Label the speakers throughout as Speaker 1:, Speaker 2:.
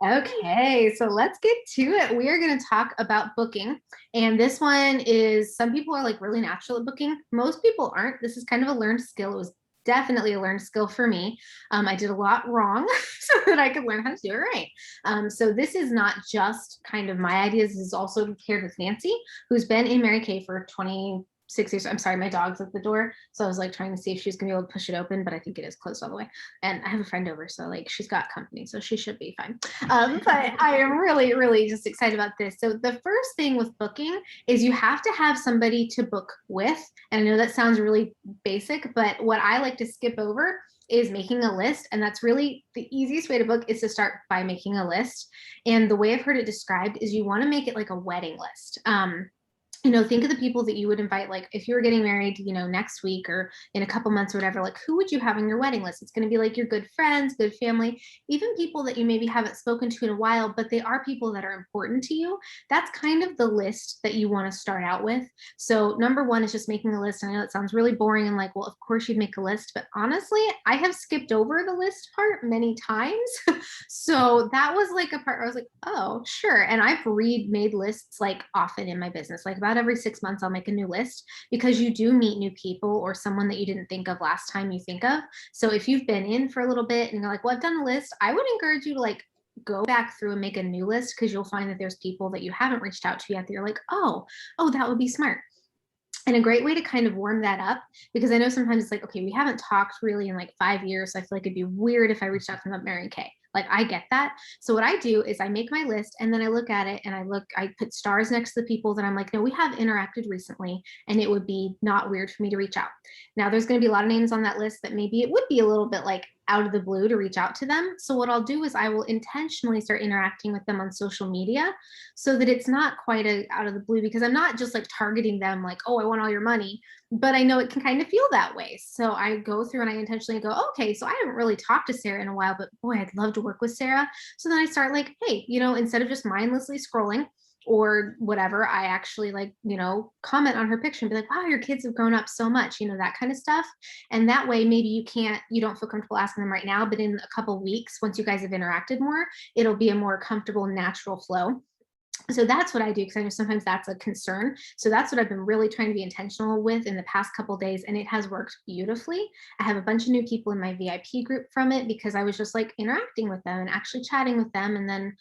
Speaker 1: Okay, so let's get to it. We are going to talk about booking. And this one is some people are like really natural at booking. Most people aren't. This is kind of a learned skill. It was definitely a learned skill for me. I did a lot wrong so that I could learn how to do it right. So this is not just kind of my ideas. This is also paired with Nancy, who's been in Mary Kay for 26 years. I'm sorry, my dog's at the door. So I was like trying to see if she was gonna be able to push it open, but I think it is closed all the way. And I have a friend over, so like she's got company, so she should be fine. But I am really, really just excited about this. So the first thing with booking is you have to have somebody to book with. And I know that sounds really basic, but what I like to skip over is making a list. And that's really the easiest way to book is to start by making a list. And the way I've heard it described is you want to make it like a wedding list. Think of the people that you would invite, like if you were getting married, next week or in a couple months or whatever, like who would you have on your wedding list? It's going to be like your good friends, good family, even people that you maybe haven't spoken to in a while, but they are people that are important to you. That's kind of the list that you want to start out with. So number one is just making a list. I know it sounds really boring and like, well, of course you'd make a list, but honestly, I have skipped over the list part many times. So that was like a part where I was like, oh, sure. And I've remade lists like often in my business, like about every 6 months, I'll make a new list because you do meet new people or someone that you didn't think of last time you think of. So if you've been in for a little bit and you're like, well, I've done a list, I would encourage you to like go back through and make a new list because you'll find that there's people that you haven't reached out to yet that you're like, oh, that would be smart. And a great way to kind of warm that up, because I know sometimes it's like, okay, we haven't talked really in like 5 years. So I feel like it'd be weird if I reached out to them about Mary Kay. Like I get that. So what I do is I make my list and then I look at it and I put stars next to the people that I'm like, no, we have interacted recently and it would be not weird for me to reach out. Now there's going to be a lot of names on that list that maybe it would be a little bit like out of the blue to reach out to them. So what I'll do is I will intentionally start interacting with them on social media so that it's not quite out of the blue, because I'm not just like targeting them like, oh, I want all your money, but I know it can kind of feel that way. So I go through and I intentionally go, okay, so I haven't really talked to Sarah in a while, but boy, I'd love to work with Sarah. So then I start like, hey, instead of just mindlessly scrolling or whatever, I actually like, comment on her picture and be like, wow, your kids have grown up so much, that kind of stuff. And that way, maybe you don't feel comfortable asking them right now, but in a couple weeks, once you guys have interacted more, it'll be a more comfortable, natural flow. So that's what I do, because I know sometimes that's a concern. So that's what I've been really trying to be intentional with in the past couple days, and it has worked beautifully. I have a bunch of new people in my VIP group from it because I was just like interacting with them and actually chatting with them. And then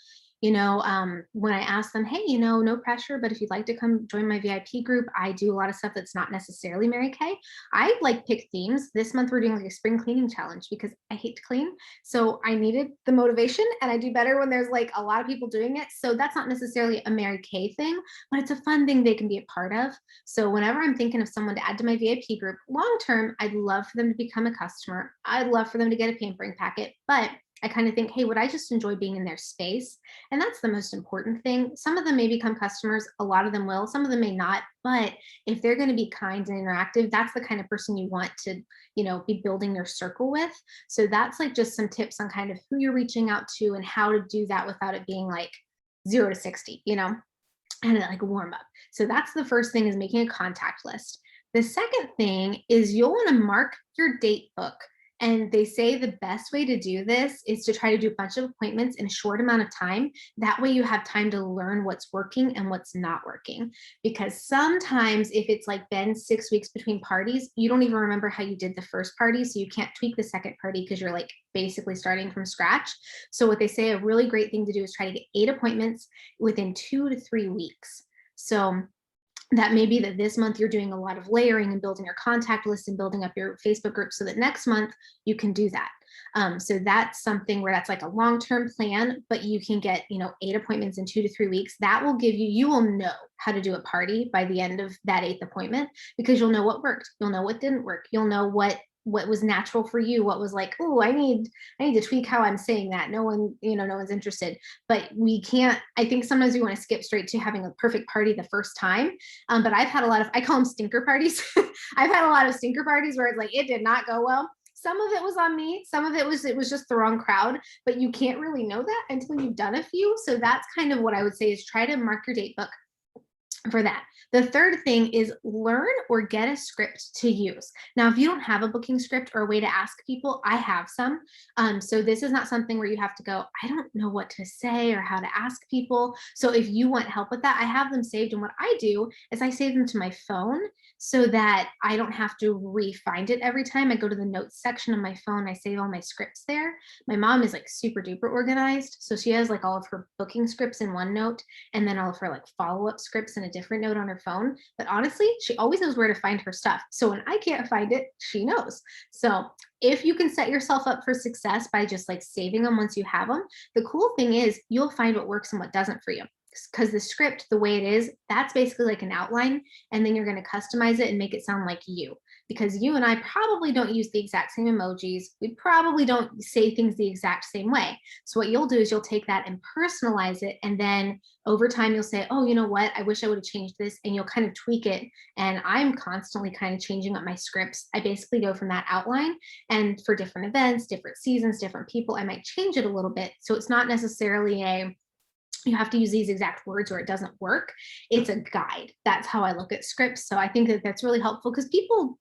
Speaker 1: when I ask them, hey, no pressure, but if you'd like to come join my VIP group, I do a lot of stuff that's not necessarily Mary Kay. I like pick themes. This month we're doing like a spring cleaning challenge because I hate to clean. So I needed the motivation, and I do better when there's like a lot of people doing it. So that's not necessarily a Mary Kay thing, but it's a fun thing they can be a part of. So whenever I'm thinking of someone to add to my VIP group, long term, I'd love for them to become a customer. I'd love for them to get a pampering packet, but I kind of think, hey, would I just enjoy being in their space? And that's the most important thing. Some of them may become customers, a lot of them will, some of them may not. But if they're going to be kind and interactive, that's the kind of person you want to, be building your circle with. So that's like just some tips on kind of who you're reaching out to and how to do that without it being like 0 to 60, and like warm up. So that's the first thing, is making a contact list. The second thing is you'll want to mark your date book. And they say the best way to do this is to try to do a bunch of appointments in a short amount of time. That way you have time to learn what's working and what's not working. Because sometimes if it's like been 6 weeks between parties, you don't even remember how you did the first party. So you can't tweak the second party because you're like basically starting from scratch. So what they say a really great thing to do is try to get 8 appointments within 2 to 3 weeks. So that may be that this month you're doing a lot of layering and building your contact list and building up your Facebook group so that next month you can do that. So that's something where that's like a long-term plan, but you can get, 8 appointments in 2 to 3 weeks. That will give you will know how to do a party by the end of that 8th appointment, because you'll know what worked. You'll know what didn't work. You'll know what was natural for you, what was like, oh, I need to tweak how I'm saying that. No one's interested. But we can't, I think sometimes we want to skip straight to having a perfect party the first time. But I've had a lot of, I call them stinker parties. I've had a lot of stinker parties where it's like, it did not go well. Some of it was on me. Some of it was just the wrong crowd, but you can't really know that until you've done a few. So that's kind of what I would say, is try to mark your date book for that. The third thing is learn or get a script to use. Now, if you don't have a booking script or a way to ask people, I have some. So this is not something where you have to go, I don't know what to say or how to ask people. So if you want help with that, I have them saved. And what I do is I save them to my phone so that I don't have to re-find it every time. I go to the notes section of my phone, I save all my scripts there. My mom is like super duper organized. So she has like all of her booking scripts in one note and then all of her like follow-up scripts in a different note on her phone. But honestly, she always knows where to find her stuff. So when I can't find it, she knows. So if you can set yourself up for success by just like saving them once you have them, the cool thing is you'll find what works and what doesn't for you. Because the script, the way it is, that's basically like an outline, and then you're going to customize it and make it sound like you. Because you and I probably don't use the exact same emojis. We probably don't say things the exact same way. So what you'll do is you'll take that and personalize it, and then over time you'll say, oh, you know what, I wish I would have changed this, and you'll kind of tweak it. And I'm constantly kind of changing up my scripts. I basically go from that outline, and for different events, different seasons, different people, I might change it a little bit. So it's not necessarily a you have to use these exact words or it doesn't work. It's a guide. That's how I look at scripts. So I think that that's really helpful because people,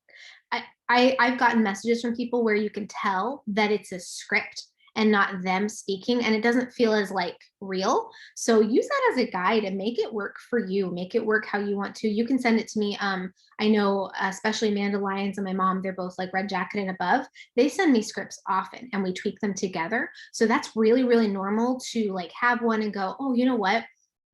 Speaker 1: I've gotten messages from people where you can tell that it's a script and not them speaking, and it doesn't feel as like real. So use that as a guide and make it work for you. Make it work how you want to. You can send it to me. I know, especially Amanda Lyons and my mom, they're both like Red Jacket and above. They send me scripts often and we tweak them together. So that's really, really normal to like have one and go, oh, you know what?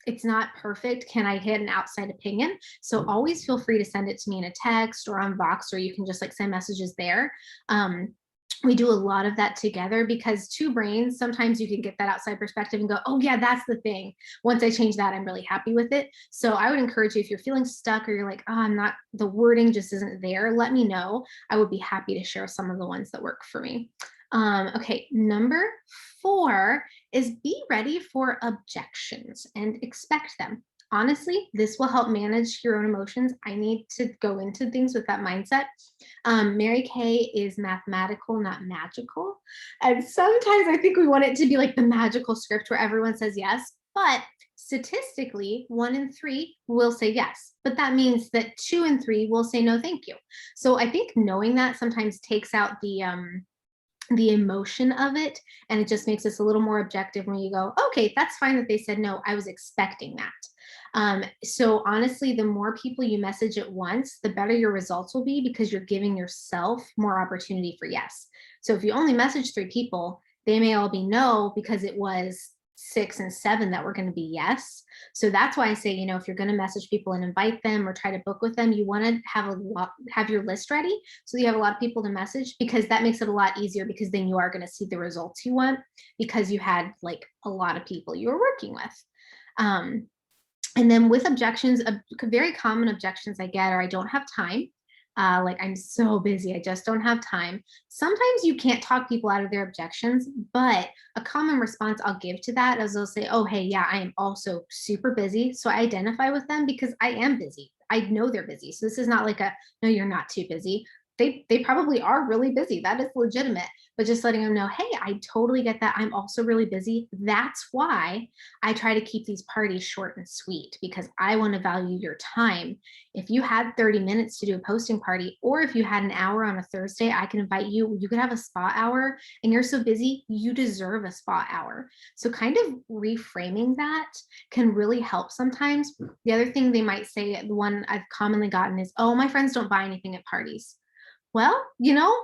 Speaker 1: It's not perfect. Can I get an outside opinion? So always feel free to send it to me in a text or on Vox, or you can just like send messages there. We do a lot of that together because two brains, sometimes you can get that outside perspective and go, oh yeah, that's the thing. Once I change that, I'm really happy with it. So I would encourage you, if you're feeling stuck or you're like, oh, I'm not, the wording just isn't there, let me know. I would be happy to share some of the ones that work for me. Okay, number 4 is be ready for objections and expect them. Honestly, this will help manage your own emotions. I need to go into things with that mindset. Mary Kay is mathematical, not magical. And sometimes I think we want it to be like the magical script where everyone says yes, but statistically, 1 in 3 will say yes. But that means that 2 and 3 will say no, thank you. So I think knowing that sometimes takes out the emotion of it, and it just makes us a little more objective when you go, okay, that's fine that they said no, I was expecting that. So honestly, the more people you message at once, the better your results will be because you're giving yourself more opportunity for yes. So if you only message 3 people, they may all be no because it was 6 and 7 that were going to be yes. So that's why I say, if you're going to message people and invite them or try to book with them, you want to have your list ready so you have a lot of people to message, because that makes it a lot easier, because then you are going to see the results you want because you had like a lot of people you were working with. And then with objections, very common objections I get are I don't have time. Like, I'm so busy, I just don't have time. Sometimes you can't talk people out of their objections, but a common response I'll give to that is they'll say, oh, hey, yeah, I am also super busy. So I identify with them because I am busy. I know they're busy. So this is not like no, you're not too busy. They probably are really busy. That is legitimate. But just letting them know, hey, I totally get that. I'm also really busy. That's why I try to keep these parties short and sweet, because I want to value your time. If you had 30 minutes to do a posting party, or if you had an hour on a Thursday, I can invite you. You could have a spa hour, and you're so busy, you deserve a spa hour. So kind of reframing that can really help sometimes. The other thing they might say, the one I've commonly gotten is, oh, my friends don't buy anything at parties. Well,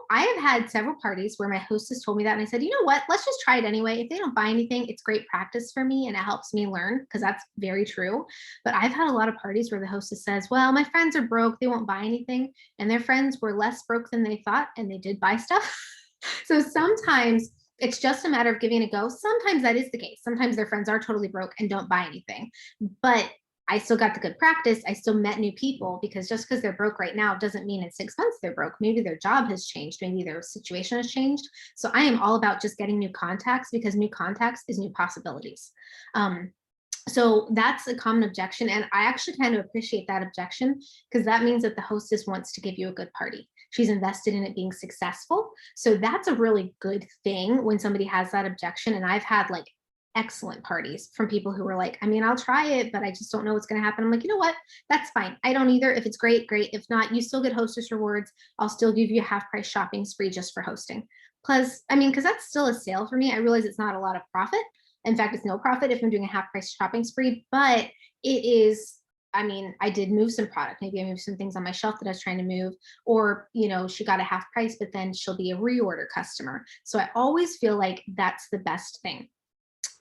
Speaker 1: I have had several parties where my hostess told me that, and I said, you know what, let's just try it anyway. If they don't buy anything, it's great practice for me and it helps me learn, because that's very true. But I've had a lot of parties where the hostess says, well, my friends are broke, they won't buy anything. And their friends were less broke than they thought, and they did buy stuff. So sometimes it's just a matter of giving it a go. Sometimes that is the case. Sometimes their friends are totally broke and don't buy anything. But I still got the good practice. I still met new people, because just because they're broke right now doesn't mean in 6 months they're broke. Maybe their job has changed. Maybe their situation has changed. So I am all about just getting new contacts, because new contacts is new possibilities. So that's a common objection. And I actually kind of appreciate that objection, because that means that the hostess wants to give you a good party. She's invested in it being successful. So that's a really good thing when somebody has that objection. And I've had like excellent parties from people who were like, I mean, I'll try it, but I just don't know what's going to happen. I'm like, you know what? That's fine. I don't either. If it's great, great. If not, you still get hostess rewards. I'll still give you a half price shopping spree just for hosting. Plus, I mean, because that's still a sale for me. I realize it's not a lot of profit. In fact, it's no profit if I'm doing a half price shopping spree, but it is. I mean, I did move some product. Maybe I moved some things on my shelf that I was trying to move, or, she got a half price, but then she'll be a reorder customer. So I always feel like that's the best thing.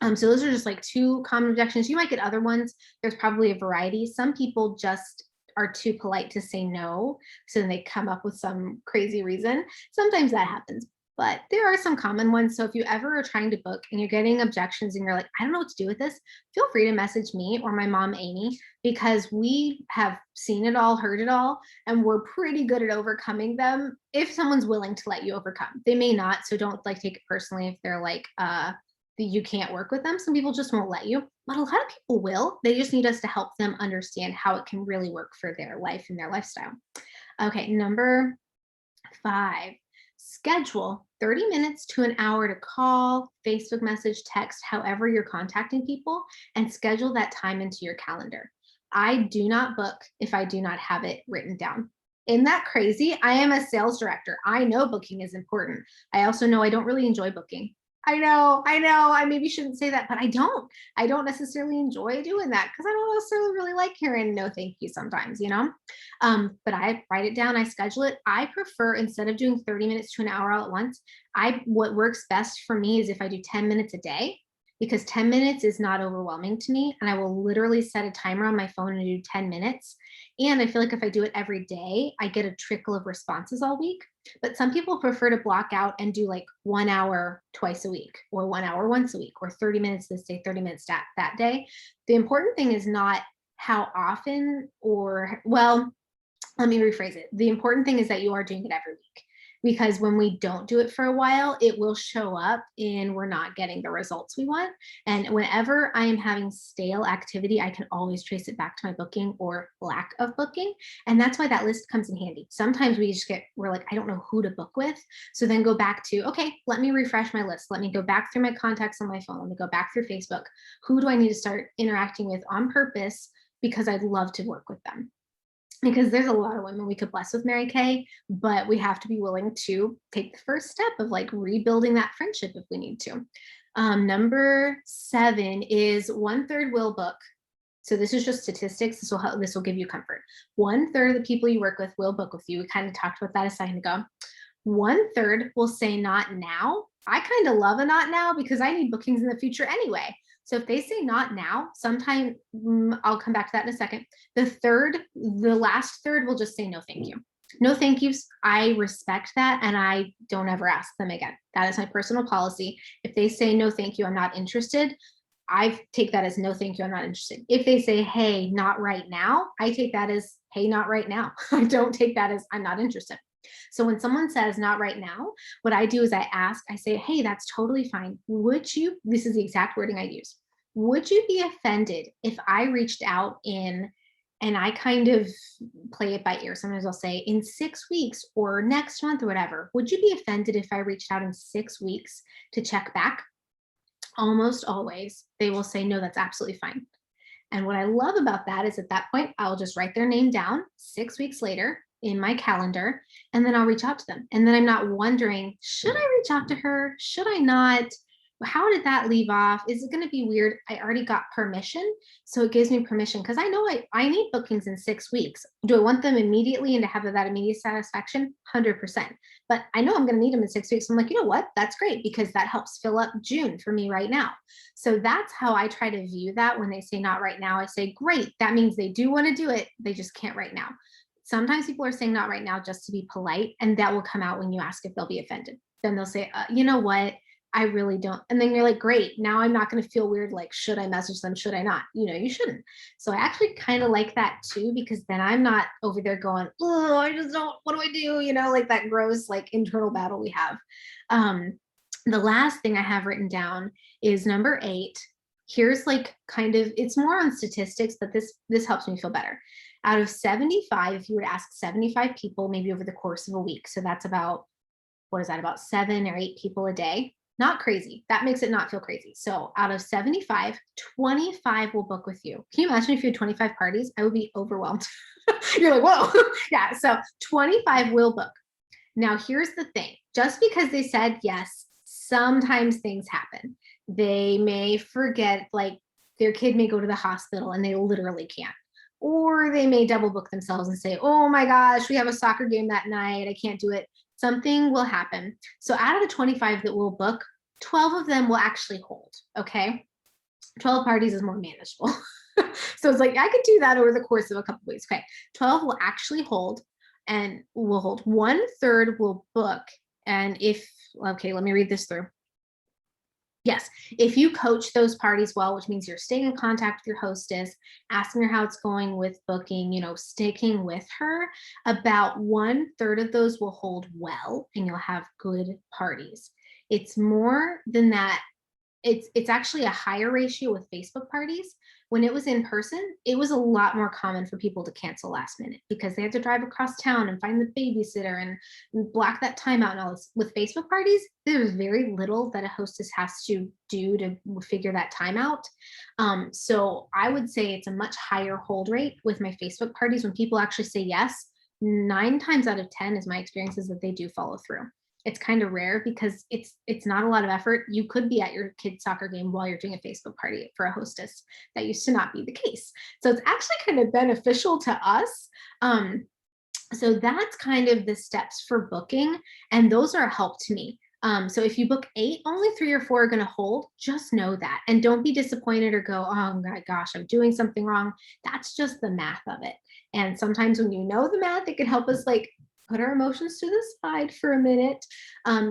Speaker 1: So those are just like two common objections. You might get other ones. There's probably a variety. Some people just are too polite to say no. So then they come up with some crazy reason. Sometimes that happens, but there are some common ones. So if you ever are trying to book and you're getting objections and you're like, I don't know what to do with this, feel free to message me or my mom, Amy, because we have seen it all, heard it all, and we're pretty good at overcoming them if someone's willing to let you overcome. They may not, so don't like take it personally if they're like, that you can't work with them. Some people just won't let you, but a lot of people will. They just need us to help them understand how it can really work for their life and their lifestyle. Okay, number 5, schedule 30 minutes to an hour to call, Facebook message, text, however you're contacting people, and schedule that time into your calendar. I do not book if I do not have it written down. Isn't that crazy? I am a sales director. I know booking is important. I also know I don't really enjoy booking. I know. I maybe shouldn't say that, but I don't. I don't necessarily enjoy doing that because I don't necessarily really like hearing no thank you sometimes. But I write it down, I schedule it. I prefer, instead of doing 30 minutes to an hour all at once, what works best for me is if I do 10 minutes a day, because 10 minutes is not overwhelming to me. And I will literally set a timer on my phone and do 10 minutes. And I feel like if I do it every day, I get a trickle of responses all week. But some people prefer to block out and do like 1 hour twice a week, or 1 hour once a week, or 30 minutes this day, 30 minutes that day. The important thing is not how often, well, let me rephrase it. The important thing is that you are doing it every week, because when we don't do it for a while, it will show up and we're not getting the results we want. And whenever I am having stale activity, I can always trace it back to my booking or lack of booking. And that's why that list comes in handy. Sometimes we're like, I don't know who to book with. So then go back to, okay, let me refresh my list. Let me go back through my contacts on my phone. Let me go back through Facebook. Who do I need to start interacting with on purpose? Because I'd love to work with them. Because there's a lot of women we could bless with Mary Kay, but we have to be willing to take the first step of like rebuilding that friendship if we need to. Number 7 is 1/3 will book. So this is just statistics. This will give you comfort. 1/3 of the people you work with will book with you. We kind of talked about that a second ago. 1/3 will say not now. I kind of love a not now because I need bookings in the future anyway. So if they say not now, sometime I'll come back to that in a second. The last third will just say no, thank you. No, thank yous. I respect that. And I don't ever ask them again. That is my personal policy. If they say no, thank you, I'm not interested, I take that as no, thank you, I'm not interested. If they say, hey, not right now, I take that as, hey, not right now. I don't take that as I'm not interested. So when someone says not right now, what I do is I say, hey, that's totally fine. This is the exact wording I use. Would you be offended if I reached out and I kind of play it by ear. Sometimes I'll say in 6 weeks or next month or whatever. Would you be offended if I reached out in 6 weeks to check back? Almost always they will say, no, that's absolutely fine. And what I love about that is at that point, I'll just write their name down 6 weeks later in my calendar, and then I'll reach out to them. And then I'm not wondering, should I reach out to her? Should I not? How did that leave off? Is it going to be weird? I already got permission. So it gives me permission because I know I need bookings in 6 weeks. Do I want them immediately and to have that immediate satisfaction? 100%. But I know I'm going to need them in 6 weeks. So I'm like, you know what? That's great because that helps fill up June for me right now. So that's how I try to view that. When they say not right now, I say, great. That means they do want to do it. They just can't right now. Sometimes people are saying not right now just to be polite, and that will come out when you ask if they'll be offended. Then they'll say, you know what? I really don't. And then you're like, great. Now I'm not going to feel weird. Like, should I message them? Should I not? You shouldn't. So I actually kind of like that too, because then I'm not over there going, oh, I just don't, what do I do? Like that gross, like internal battle we have. The last thing I have written down is number 8. Here's like kind of, it's more on statistics, but this helps me feel better. Out of 75, if you were to ask 75 people, maybe over the course of a week. So that's about, what is that? About 7 or 8 people a day. Not crazy. That makes it not feel crazy. So out of 75, 25 will book with you. Can you imagine if you had 25 parties? I would be overwhelmed. You're like, whoa. Yeah. So 25 will book. Now, here's the thing. Just because they said yes, sometimes things happen. They may forget, like their kid may go to the hospital and they literally can't. Or they may double book themselves and say, oh my gosh, we have a soccer game that night. I can't do it. Something will happen. So out of the 25 that will book, 12 of them will actually hold. Okay. 12 parties is more manageable. So it's like, I could do that over the course of a couple of weeks. Okay. 12 will actually hold and will hold. 1/3 will book. And if, okay, let me read this through. Yes, if you coach those parties well, which means you're staying in contact with your hostess, asking her how it's going with booking, sticking with her, about 1/3 of those will hold well and you'll have good parties. It's more than that. It's actually a higher ratio with Facebook parties. When it was in person, it was a lot more common for people to cancel last minute because they had to drive across town and find the babysitter and block that time out and all this. With Facebook parties, there's very little that a hostess has to do to figure that time out. So I would say it's a much higher hold rate with my Facebook parties when people actually say yes. 9 times out of 10 is my experience is that they do follow through. It's kind of rare because it's not a lot of effort. You could be at your kid's soccer game while you're doing a Facebook party for a hostess. That used to not be the case. So it's actually kind of beneficial to us. So that's kind of the steps for booking, and those are a help to me. So if you book 8, only 3 or 4 are going to hold. Just know that, and don't be disappointed or go, oh my gosh, I'm doing something wrong. That's just the math of it. And sometimes when you know the math, it can help us like put our emotions to the side for a minute.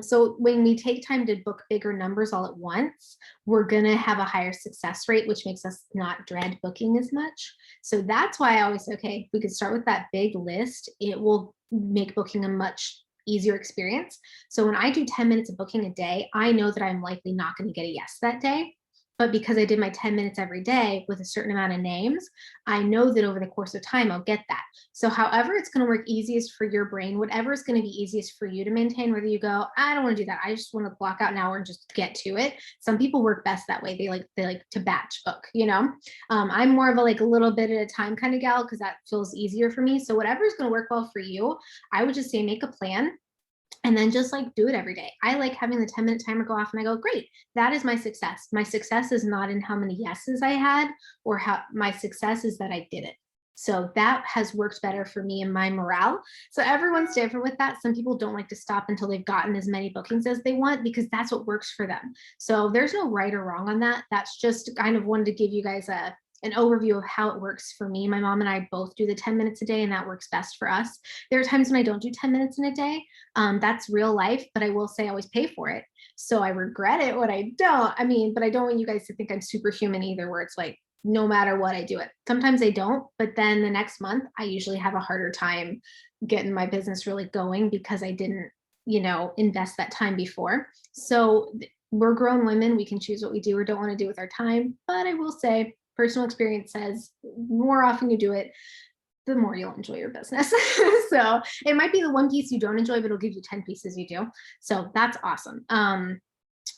Speaker 1: So when we take time to book bigger numbers all at once, we're going to have a higher success rate, which makes us not dread booking as much. So that's why I always say, okay, we could start with that big list. It will make booking a much easier experience. So when I do 10 minutes of booking a day, I know that I'm likely not going to get a yes that day. But because I did my 10 minutes every day with a certain amount of names, I know that over the course of time, I'll get that. So however it's going to work easiest for your brain, whatever is going to be easiest for you to maintain, whether you go, I don't want to do that. I just want to block out an hour and just get to it. Some people work best that way. They like to batch book, I'm more of a like a little bit at a time kind of gal because that feels easier for me. So whatever is going to work well for you, I would just say make a plan and then just like do it every day. I like having the 10-minute timer go off and I go, great, that is my success. My success is not in how many yeses I had or how my success is that I did it. So that has worked better for me and my morale. So everyone's different with that. Some people don't like to stop until they've gotten as many bookings as they want because that's what works for them. So there's no right or wrong on that. That's just kind of wanted to give you guys an overview of how it works for me. My mom and I both do the 10 minutes a day and that works best for us. There are times when I don't do 10 minutes in a day. That's real life, but I will say I always pay for it. So I regret it when I don't. But I don't want you guys to think I'm superhuman either, where it's like, no matter what, I do it. Sometimes I don't, but then the next month, I usually have a harder time getting my business really going because I didn't, invest that time before. So we're grown women. We can choose what we do or don't want to do with our time. But I will say, personal experience says more often you do it, the more you'll enjoy your business. So it might be the one piece you don't enjoy, but it'll give you 10 pieces you do. So that's awesome.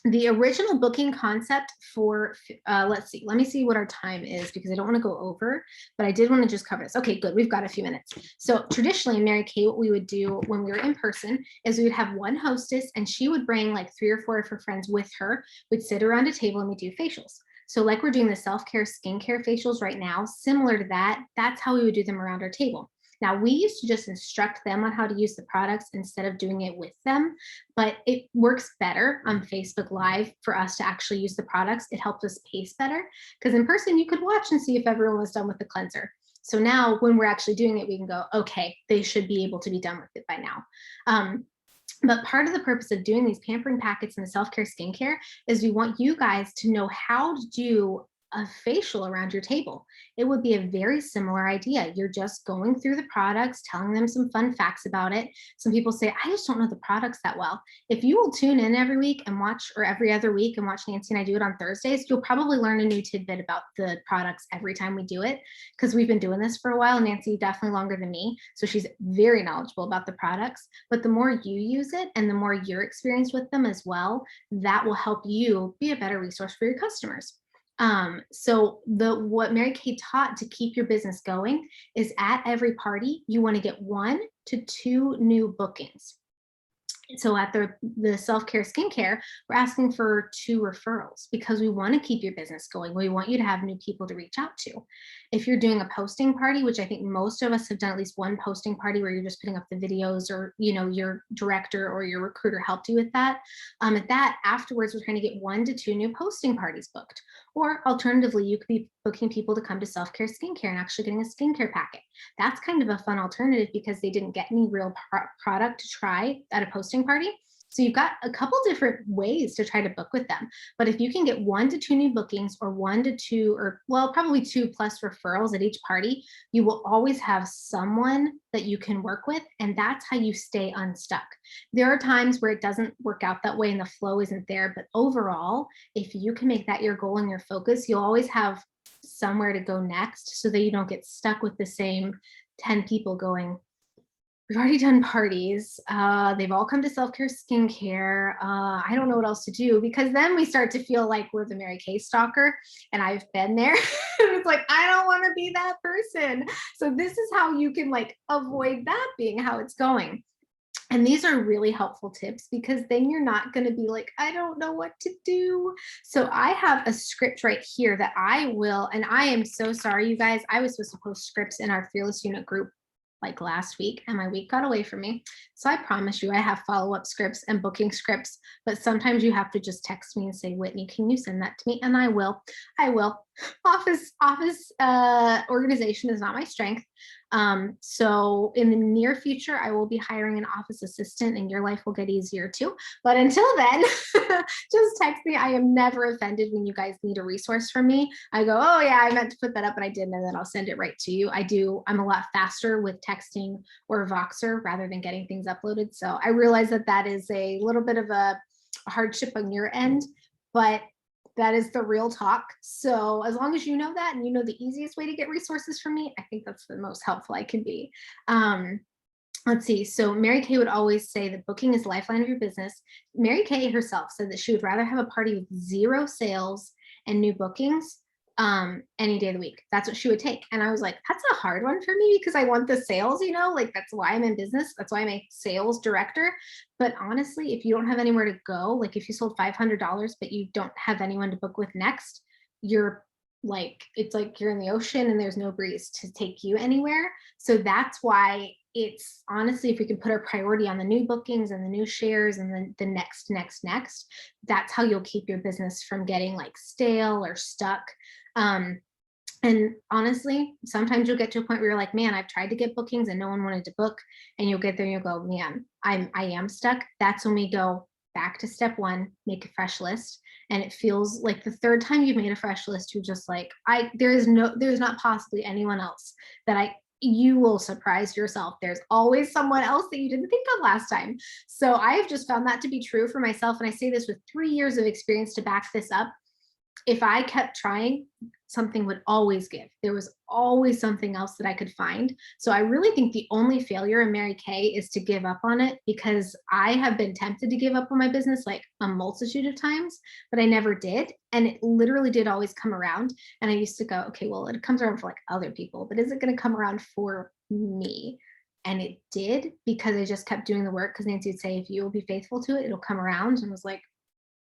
Speaker 1: The original booking concept for, let's see, let me see what our time is because I don't want to go over, but I did want to just cover this. Okay, good. We've got a few minutes. So traditionally in Mary Kay, what we would do when we were in person is we would have one hostess and she would bring like 3 or 4 of her friends with her. We'd sit around a table and we'd do facials. So like we're doing the self-care skincare facials right now, similar to that, that's how we would do them around our table. Now, we used to just instruct them on how to use the products instead of doing it with them, but it works better on Facebook Live for us to actually use the products. It helps us pace better because in person, you could watch and see if everyone was done with the cleanser. So now when we're actually doing it, we can go, okay, they should be able to be done with it by now. But part of the purpose of doing these pampering packets and the self-care skincare is we want you guys to know how to do a facial around your table. It would be a very similar idea. You're just going through the products, telling them some fun facts about it. Some people say, I just don't know the products that well. If you will tune in every week and watch, or every other week and watch Nancy and I do it on Thursdays, you'll probably learn a new tidbit about the products every time we do it, because we've been doing this for a while. Nancy definitely longer than me, so she's very knowledgeable about the products. But the more you use it and the more you're experienced with them as well, that will help you be a better resource for your customers. So what Mary Kay taught to keep your business going is at every party, you want to get 1 to 2 new bookings. So at the self-care skincare, we're asking for 2 referrals because we want to keep your business going. We want you to have new people to reach out to. If you're doing a posting party, which I think most of us have done at least one posting party where you're just putting up the videos, or your director or your recruiter helped you with that. At that, afterwards, we're trying to get 1 to 2 new posting parties booked. Or alternatively, you could be booking people to come to self-care skincare and actually getting a skincare packet. That's kind of a fun alternative because they didn't get any real product to try at a posting party. So you've got a couple different ways to try to book with them. But if you can get 1 to 2 new bookings, or 1 to 2, or well, probably 2 plus referrals at each party, you will always have someone that you can work with. And that's how you stay unstuck. There are times where it doesn't work out that way and the flow isn't there. But overall, if you can make that your goal and your focus, you'll always have somewhere to go next, so that you don't get stuck with the same 10 people going, we've already done parties. They've all come to self-care skincare. I don't know what else to do, because then we start to feel like we're the Mary Kay stalker, and I've been there. It's like, I don't want to be that person. So this is how you can like avoid that being how it's going. And these are really helpful tips, because then you're not going to be like, I don't know what to do. So I have a script right here that I will, and I am so sorry, you guys. I was supposed to post scripts in our Fearless Unit group like last week, and my week got away from me. So I promise you I have follow-up scripts and booking scripts, but sometimes you have to just text me and say, Whitney, can you send that to me? And I will. Office organization is not my strength. So in the near future, I will be hiring an office assistant, and your life will get easier too. But until then, just text me. I am never offended when you guys need a resource from me. I go, oh yeah, I meant to put that up, and I didn't, and then I'll send it right to you. I'm a lot faster with texting or Voxer rather than getting things uploaded. So I realize that is a little bit of a hardship on your end, but that is the real talk. So as long as you know that, and you know the easiest way to get resources from me, I think that's the most helpful I can be. Let's see. So Mary Kay would always say that booking is the lifeline of your business. Mary Kay herself said that she would rather have a party with 0 sales and new bookings any day of the week. That's what she would take. And I was like, that's a hard one for me, because I want the sales, like that's why I'm in business. That's why I'm a sales director. But honestly, if you don't have anywhere to go, like if you sold $500, but you don't have anyone to book with next, it's like you're in the ocean and there's no breeze to take you anywhere. So that's why it's honestly, if we can put our priority on the new bookings and the new shares and then the next, that's how you'll keep your business from getting like stale or stuck. And honestly, sometimes you'll get to a point where you're like, man, I've tried to get bookings and no one wanted to book. And you'll get there and you'll go, man, I am stuck. That's when we go back to step 1, make a fresh list. And it feels like the 3rd time you've made a fresh list, you're just like, there's not possibly anyone else you will surprise yourself. There's always someone else that you didn't think of last time. So I have just found that to be true for myself. And I say this with 3 years of experience to back this up. If I kept trying, something would always give. There was always something else that I could find. So I really think the only failure in Mary Kay is to give up on it, because I have been tempted to give up on my business like a multitude of times, but I never did. And it literally did always come around. And I used to go, okay, well, it comes around for like other people, but is it going to come around for me? And it did, because I just kept doing the work. Because Nancy would say, if you will be faithful to it, it'll come around. And I was like,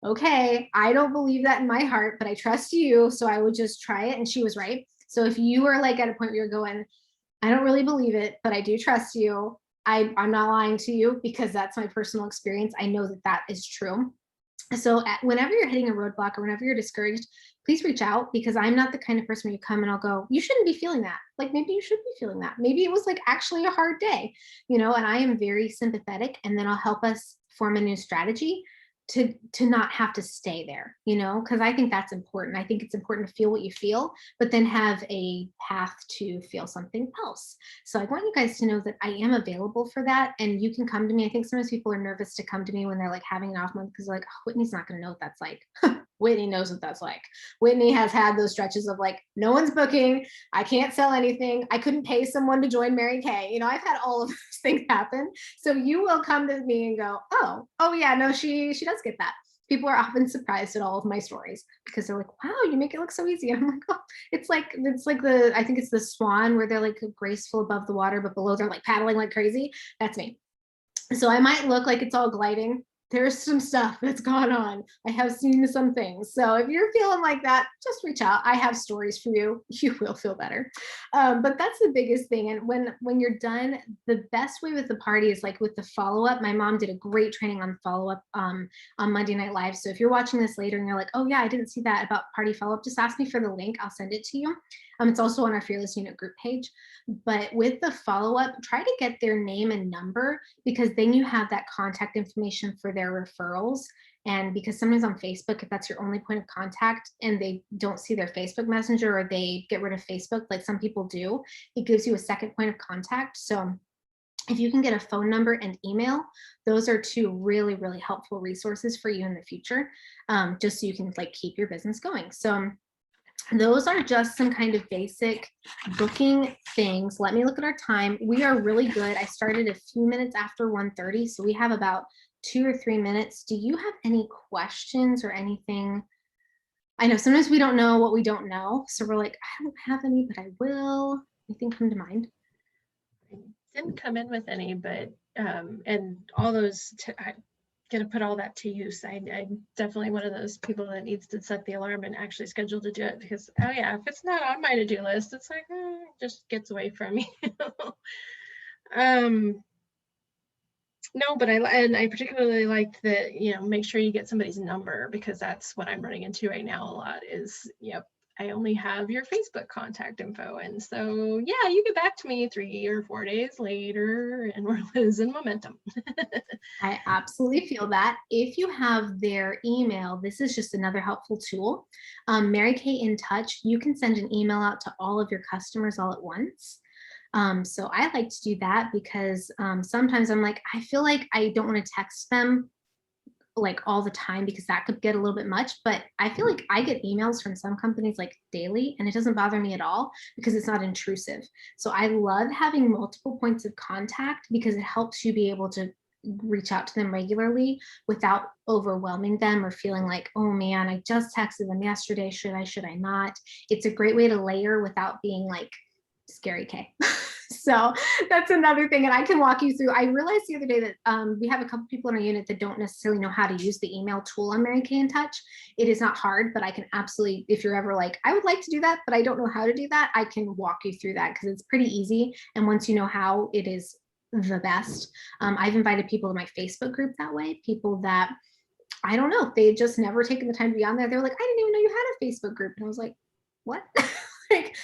Speaker 1: okay, I don't believe that in my heart, but I trust you. So I would just try it. And she was right. So if you are like at a point where you're going, I don't really believe it, but I do trust you, I'm not lying to you, because that's my personal experience. I know that is true. So whenever you're hitting a roadblock or whenever you're discouraged, please reach out, because I'm not the kind of person where you come and I'll go, you shouldn't be feeling that. Like, maybe you should be feeling that. Maybe it was like actually a hard day, and I am very sympathetic, and then I'll help us form a new strategy to not have to stay there, you know, because I think that's important. I think it's important to feel what you feel, but then have a path to feel something else. So I want you guys to know that I am available for that, and you can come to me. I think sometimes people are nervous to come to me when they're like having an off month because like, oh, Whitney's not going to know what that's like. Whitney knows what that's like. Whitney has had those stretches of like, no one's booking. I can't sell anything. I couldn't pay someone to join Mary Kay. You know, I've had all of those things happen. So you will come to me and go, oh yeah, no, she does get that. People are often surprised at all of my stories because they're like, wow, you make it look so easy. And I'm like, oh, it's like I think it's the swan where they're like graceful above the water, but below they're like paddling like crazy. That's me. So I might look like it's all gliding. There's some stuff that's gone on. I have seen some things. So if you're feeling like that, just reach out. I have stories for you. You will feel better. But that's the biggest thing. And when you're done, the best way with the party is like with the follow-up. My mom did a great training on follow-up on Monday Night Live. So if you're watching this later and you're like, oh yeah, I didn't see that about party follow-up, just ask me for the link. I'll send it to you. It's also on our Fearless Unit group page. But with the follow-up, try to get their name and number, because then you have that contact information for their referrals. And because sometimes on Facebook, if that's your only point of contact and they don't see their Facebook Messenger or they get rid of Facebook, like some people do, it gives you a second point of contact. So if you can get a phone number and email, those are two really, really helpful resources for you in the future, just so you can like keep your business going. So those are just some kind of basic booking things. Let me look at our time. We are really good. I started a few minutes after 1:30, so we have about 2 or 3 minutes. Do you have any questions or anything? I know sometimes we don't know what we don't know, so we're like, I don't have any, but I will. Anything come to mind?
Speaker 2: I didn't come in with any, but and all those going to put all that to use. I'm definitely one of those people that needs to set the alarm and actually schedule to do it, because, oh yeah, if it's not on my to-do list, it's like, just gets away from me. No, but I particularly like that, make sure you get somebody's number, because that's what I'm running into right now a lot is, yep, I only have your Facebook contact info. And so, yeah, you get back to me 3 or 4 days later and we're losing momentum.
Speaker 1: I absolutely feel that. If you have their email, this is just another helpful tool. Mary Kay in Touch, you can send an email out to all of your customers all at once. So I like to do that because sometimes I'm like, I feel like I don't want to text them like all the time because that could get a little bit much, but I feel like I get emails from some companies like daily and it doesn't bother me at all because it's not intrusive. So I love having multiple points of contact because it helps you be able to reach out to them regularly without overwhelming them or feeling like, oh man, I just texted them yesterday. Should I not? It's a great way to layer without being like scary K. So that's another thing. And I can walk you through. I realized the other day that we have a couple people in our unit that don't necessarily know how to use the email tool on Mary Kay in Touch. It is not hard, but I can absolutely, if you're ever like, I would like to do that, but I don't know how to do that, I can walk you through that because it's pretty easy. And once you know how, it is the best. I've invited people to my Facebook group that way, people that, I don't know, they just never taken the time to be on there. They're like, I didn't even know you had a Facebook group. And I was like, what? Like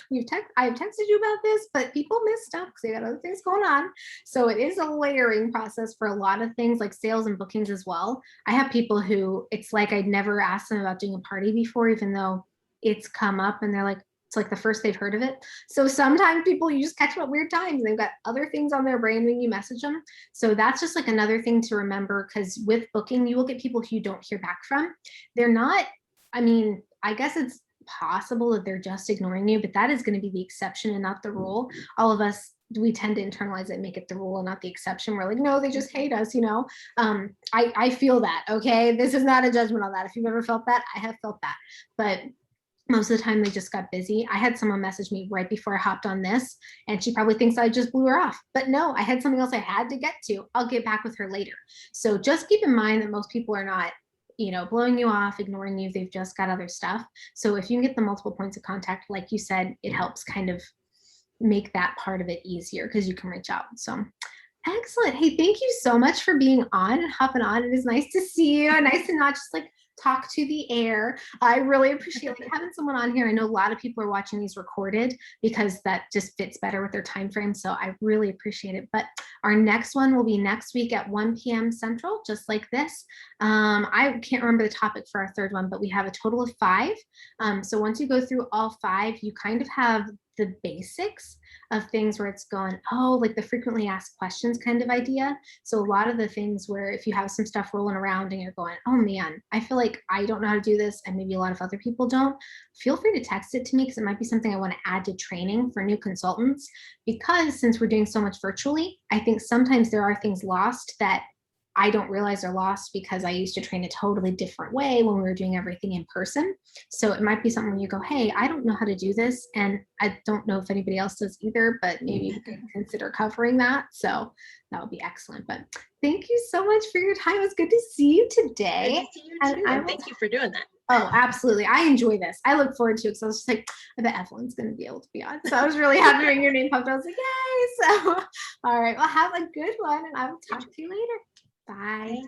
Speaker 1: I've texted you about this, but people miss stuff because they got other things going on. So it is a layering process for a lot of things like sales and bookings as well. I have people who it's like I'd never asked them about doing a party before, even though it's come up and they're like, it's like the first they've heard of it. So sometimes people, you just catch them at weird times. They've got other things on their brain when you message them. So that's just like another thing to remember, because with booking, you will get people who you don't hear back from. They're not, I mean, I guess it's possible that they're just ignoring you, but that is going to be the exception and not the rule. All of us, we tend to internalize it and make it the rule and not the exception. We're like, no, they just hate us, I feel that. Okay, this is not a judgment on that. If you've ever felt that, I have felt that, but most of the time they just got busy. I had someone message me right before I hopped on this, and she probably thinks I just blew her off, but no, I had something else I had to get to. I'll get back with her later. So just keep in mind that most people are not blowing you off, ignoring you. They've just got other stuff. So if you can get the multiple points of contact, like you said, it helps kind of make that part of it easier because you can reach out. So excellent. Hey, thank you so much for being on and hopping on. It is nice to see you. Nice to not just like talk to the air. I really appreciate like having someone on here. I know a lot of people are watching these recorded because that just fits better with their time frame. So I really appreciate it. But Our next one will be next week at 1 p.m. Central, just like this. I can't remember the topic for our third one, but we have a total of 5. So once you go through all 5, you kind of have the basics of things where it's going, oh, like the frequently asked questions kind of idea. So a lot of the things where if you have some stuff rolling around and you're going, oh man, I feel like I don't know how to do this, and maybe a lot of other people don't, feel free to text it to me, because it might be something I want to add to training for new consultants. Because since we're doing so much virtually, I think sometimes there are things lost that I don't realize are lost because I used to train a totally different way when we were doing everything in person. So it might be something where you go, hey, I don't know how to do this, and I don't know if anybody else does either, but maybe you could consider covering that. So that would be excellent. But thank you so much for your time. It was good to see you today.
Speaker 2: Good to see you too. And thank you for doing that.
Speaker 1: Oh, absolutely. I enjoy this. I look forward to it, because I was just like, I bet Evelyn's going to be able to be on. So I was really happy when your name popped up. I was like, yay. So, all right. Well, have a good one, and I will talk to you later. Bye.